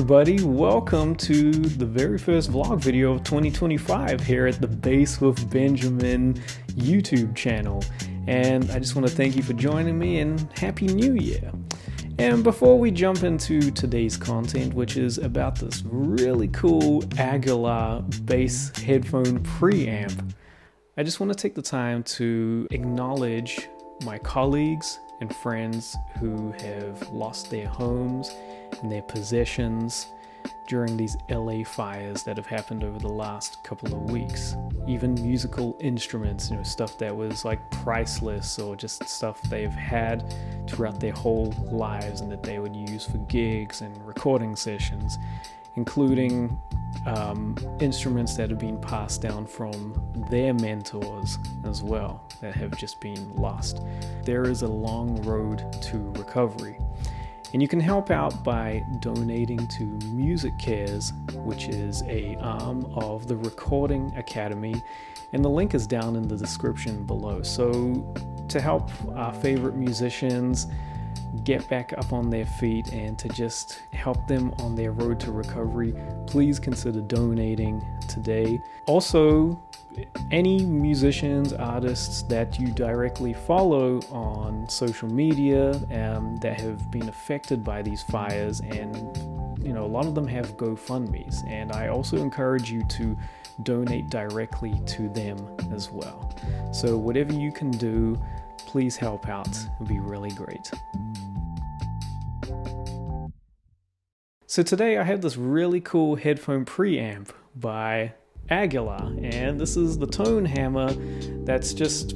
everybody, welcome to the very first vlog video of 2025 here at the Bass with Benjamin YouTube channel. And I just want to thank you for joining me and Happy New Year. And before we jump into today's content, which is about this really cool Aguilar bass headphone preamp, I just want to take the time to acknowledge my colleagues and friends who have lost their homes and their possessions during these LA fires that have happened over the last couple of weeks. Even musical instruments, stuff that was like priceless or just stuff they've had throughout their whole lives and that they would use for gigs and recording sessions, including instruments that have been passed down from their mentors as well that have just been lost. There is a long road to recovery. And you can help out by donating to Music Cares, which is an arm of the Recording Academy, and the link is down in the description below. So to help our favorite musicians get back up on their feet and to just help them on their road to recovery, please consider donating today. Also, any musicians, artists that you directly follow on social media that have been affected by these fires, and a lot of them have GoFundMes, and I also encourage you to donate directly to them as well. So whatever you can do, please help out. It would be really great. So today I have this really cool headphone preamp by Aguilar, and this is the tone hammer that's just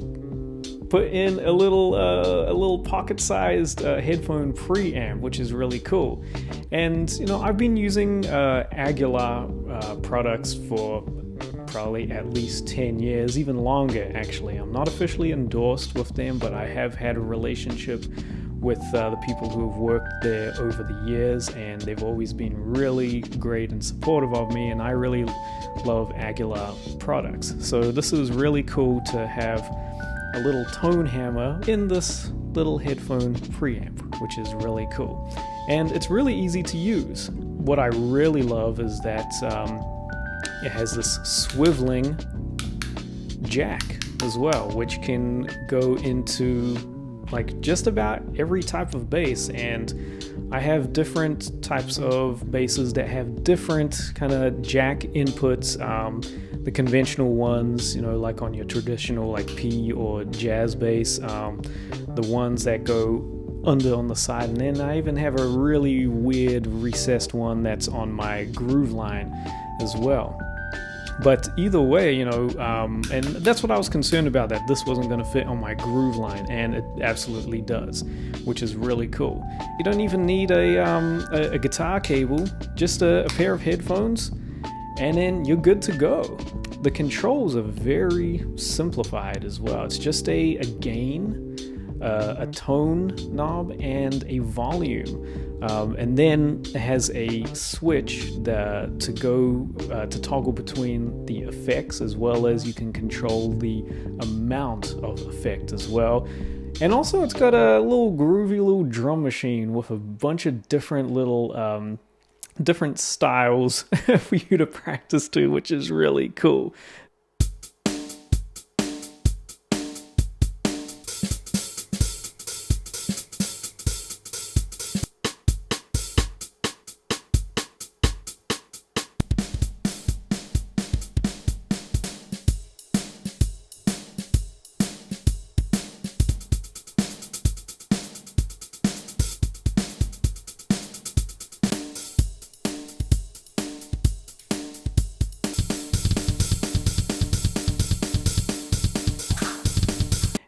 put in a little pocket-sized headphone preamp, which is really cool. And I've been using Aguilar products for probably at least 10 years, even longer actually. I'm not officially endorsed with them, but I have had a relationship with the people who have worked there over the years, and they've always been really great and supportive of me, and I really love Aguilar products. So this is really cool to have a little tone hammer in this little headphone preamp, which is really cool. And it's really easy to use. What I really love is that it has this swiveling jack as well, which can go into like just about every type of bass, and I have different types of basses that have different kind of jack inputs. The conventional ones, like on your traditional like P or jazz bass, the ones that go under on the side, and then I even have a really weird recessed one that's on my groove line as well. But either way, and that's what I was concerned about, that this wasn't going to fit on my groove line, and it absolutely does, which is really cool. You don't even need a guitar cable, just a pair of headphones, and then you're good to go. The controls are very simplified as well. It's just a gain, a tone knob, and a volume. And then it has a switch to toggle between the effects, as well as you can control the amount of effect as well. And also it's got a little groovy little drum machine with a bunch of different little different styles for you to practice to, which is really cool.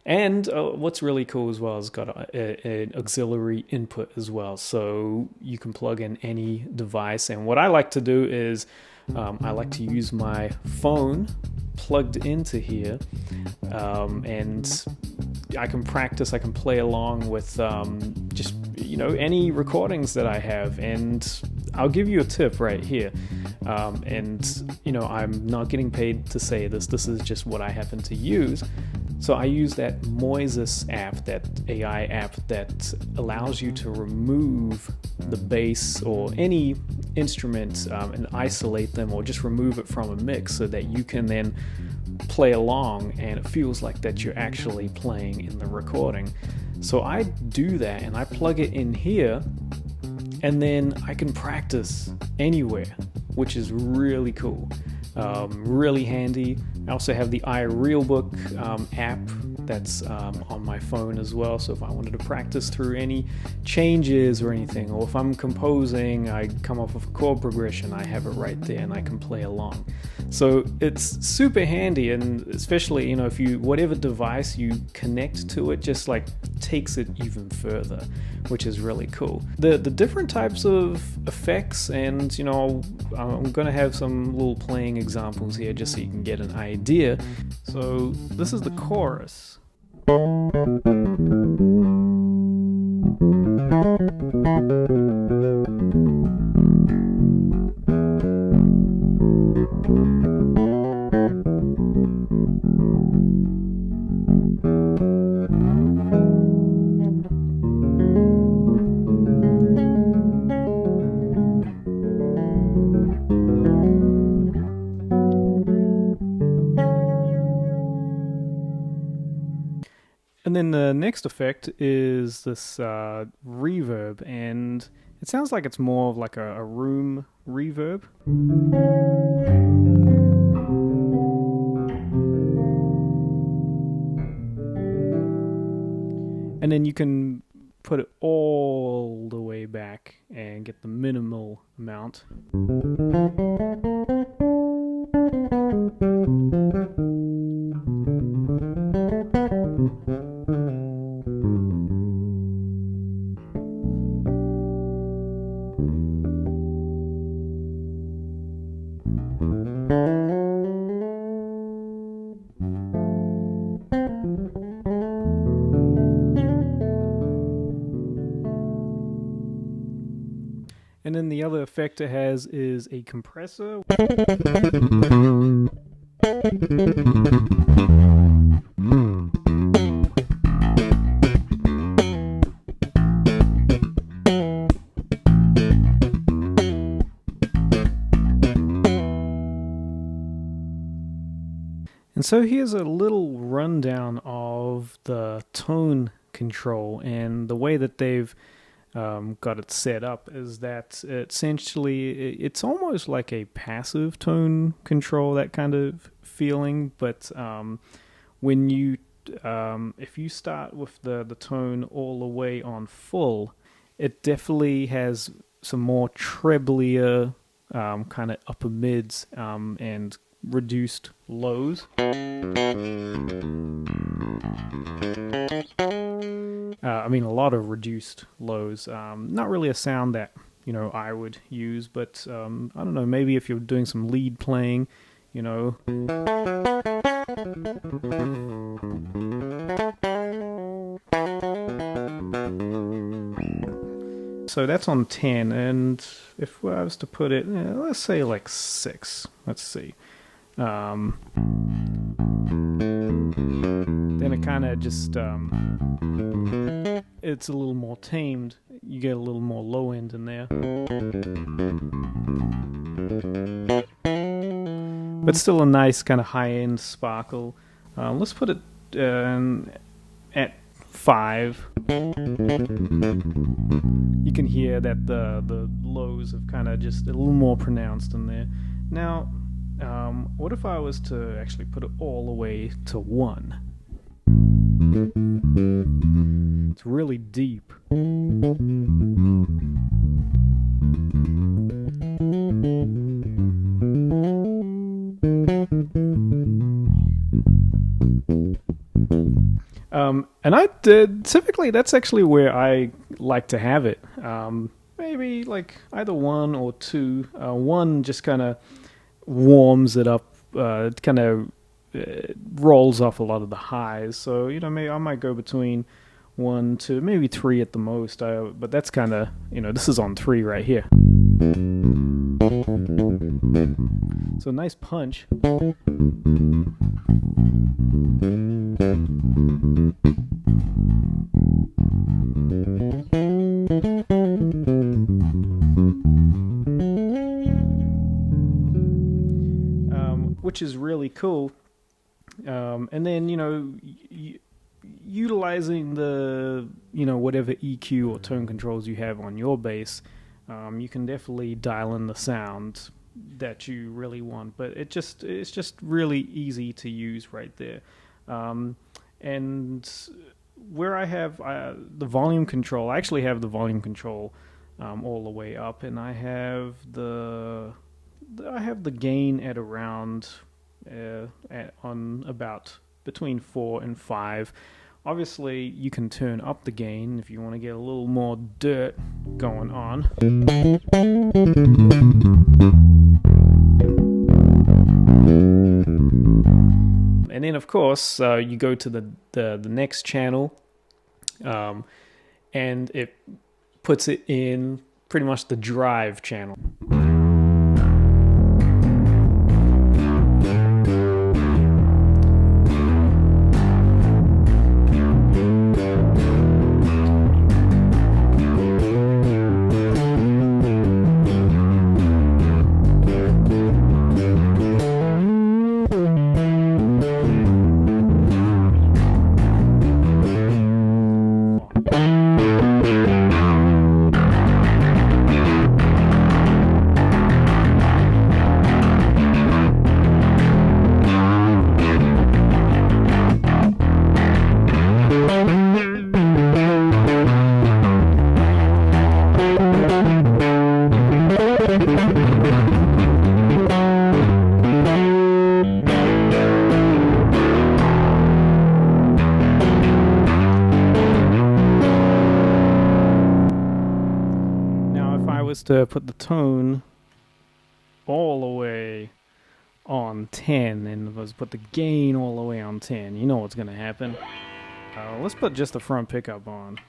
And what's really cool as well is got an auxiliary input as well, so you can plug in any device. And what I like to do is I like to use my phone plugged into here, and I can practice, I can play along with just any recordings that I have. And I'll give you a tip right here, and I'm not getting paid to say this is just what I happen to use. So I use that Moises app, that AI app that allows you to remove the bass or any instrument and isolate them, or just remove it from a mix so that you can then play along and it feels like that you're actually playing in the recording. So I do that and I plug it in here, and then I can practice anywhere, which is really cool. Really handy. I also have the iRealbook app that's on my phone as well, so if I wanted to practice through any changes or anything, or if I'm composing, I come up with a chord progression, I have it right there and I can play along. So it's super handy, and especially, you know, if you, whatever device you connect to it, just like takes it even further, which is really cool. The different types of effects, and you know, I'm gonna have some little playing examples here just so you can get an idea. So this is the chorus. And then the next effect is this reverb, and it sounds like it's more of like a room reverb. And then you can put it all the way back and get the minimal amount. And then the other effect it has is a compressor. And so here's a little rundown of the tone control, and the way that they've got it set up is that essentially it's almost like a passive tone control, that kind of feeling, but when you if you start with the tone all the way on full, it definitely has some more treblier kind of upper mids and reduced lows. I mean, a lot of reduced lows. Not really a sound that, you know, I would use, but I don't know, maybe if you're doing some lead playing, you know. So that's on 10, and if I was to put it, let's say like 6. Let's see. Then it kind of just, it's a little more tamed. You get a little more low end in there. But still a nice kind of high end sparkle. Let's put it at 5. You can hear that the lows have kind of just a little more pronounced in there. Now, what if I was to actually put it all the way to 1? It's really deep. And I did, typically that's actually where I like to have it. Maybe like either 1 or 2. 1 just kind of warms it up. It kind of rolls off a lot of the highs. So, you know, maybe I might go between 1 to maybe 3 at the most. But that's kind of, you know, this is on 3 right here. So nice punch. Which is really cool. And then, you know, utilizing the, you know, whatever EQ or tone controls you have on your bass, you can definitely dial in the sound that you really want. But it's just really easy to use right there. And where I have the volume control, I actually have the volume control all the way up, and I have the gain at around on about between 4 and 5. Obviously, you can turn up the gain if you want to get a little more dirt going on. And then, of course, you go to the next channel, and it puts it in pretty much the drive channel. To put the tone all the way on 10 and let's put the gain all the way on 10, you know what's going to happen. Let's put just the front pickup on.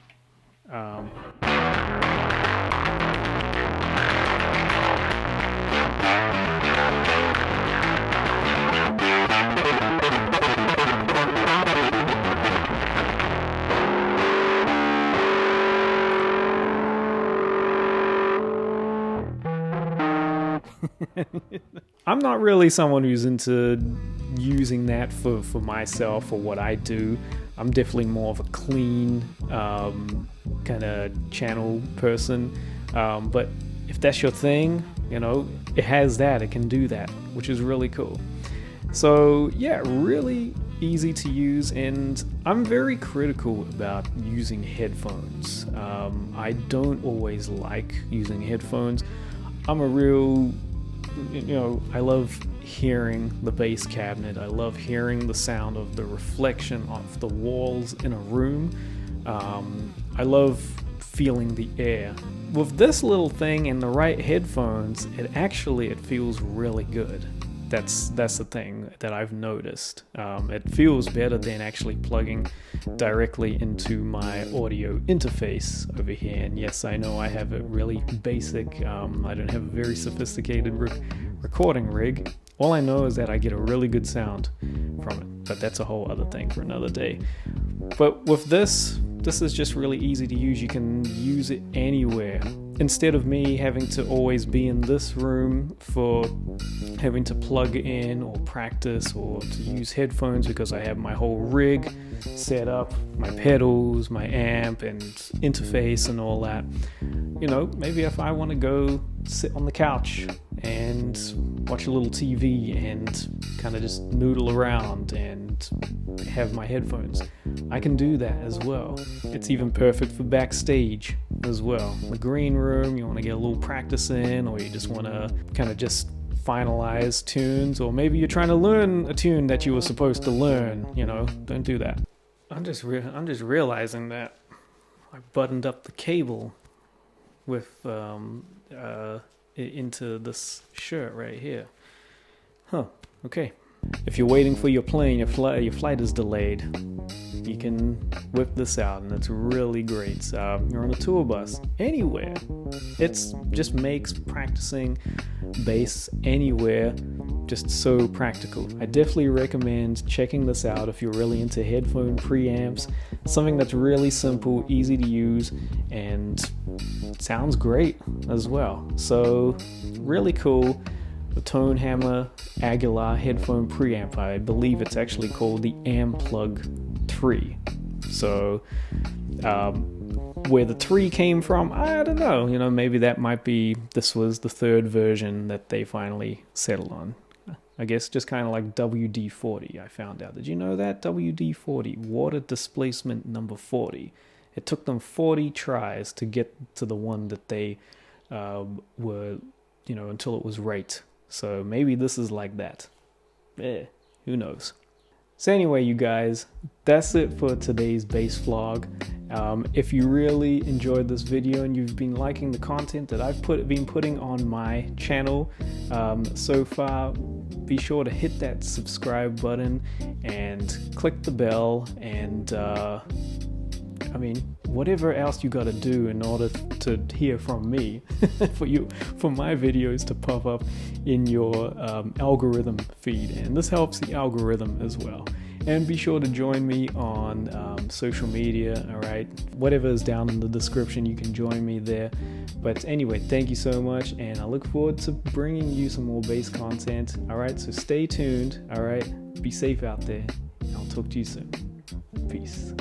I'm not really someone who's into using that for myself or what I do. I'm definitely more of a clean kind of channel person. But if that's your thing, you know, it has that, it can do that, which is really cool. So yeah, really easy to use, and I'm very critical about using headphones. I don't always like using headphones. I'm a real, you know, I love hearing the bass cabinet. I love hearing the sound of the reflection off the walls in a room. I love feeling the air. With this little thing and the right headphones, it feels really good. That's the thing that I've noticed. It feels better than actually plugging directly into my audio interface over here. And yes, I know I have a really basic, I don't have a very sophisticated recording rig. All I know is that I get a really good sound from it, but that's a whole other thing for another day. But with this is just really easy to use. You can use it anywhere. Instead of me having to always be in this room for having to plug in or practice or to use headphones because I have my whole rig set up, my pedals, my amp and interface and all that. You know, maybe if I want to go sit on the couch and watch a little TV and kind of just noodle around and have my headphones, I can do that as well. It's even perfect for backstage as well. The green room, you want to get a little practice in, or you just want to kind of just finalize tunes, or maybe you're trying to learn a tune that you were supposed to learn. You know, don't do that. I'm just realizing that I buttoned up the cable with into this shirt right here. Huh. Okay. If you're waiting for your plane, your flight is delayed, you can whip this out, and it's really great. You're on a tour bus, anywhere. It just makes practicing bass anywhere just so practical. I definitely recommend checking this out if you're really into headphone preamps. Something that's really simple, easy to use, and sounds great as well. So really cool. The Tone Hammer Aguilar headphone preamp. I believe it's actually called the amPlug3. So where the 3 came from, I don't know. You know, maybe that might be, this was the third version that they finally settled on. I guess just kind of like WD-40, I found out. Did you know that? WD-40, water displacement number 40. It took them 40 tries to get to the one that they were, you know, until it was right. So maybe this is like that. Who knows? So anyway, you guys, that's it for today's bass vlog. If you really enjoyed this video and you've been liking the content that I've been putting on my channel so far, be sure to hit that subscribe button and click the bell, and I mean, whatever else you got to do in order to hear from me for my videos to pop up in your algorithm feed, and this helps the algorithm as well. And be sure to join me on social media, all right? Whatever is down in the description, you can join me there. But anyway, thank you so much, and I look forward to bringing you some more bass content, all right? So stay tuned, all right? Be safe out there, and I'll talk to you soon. Peace.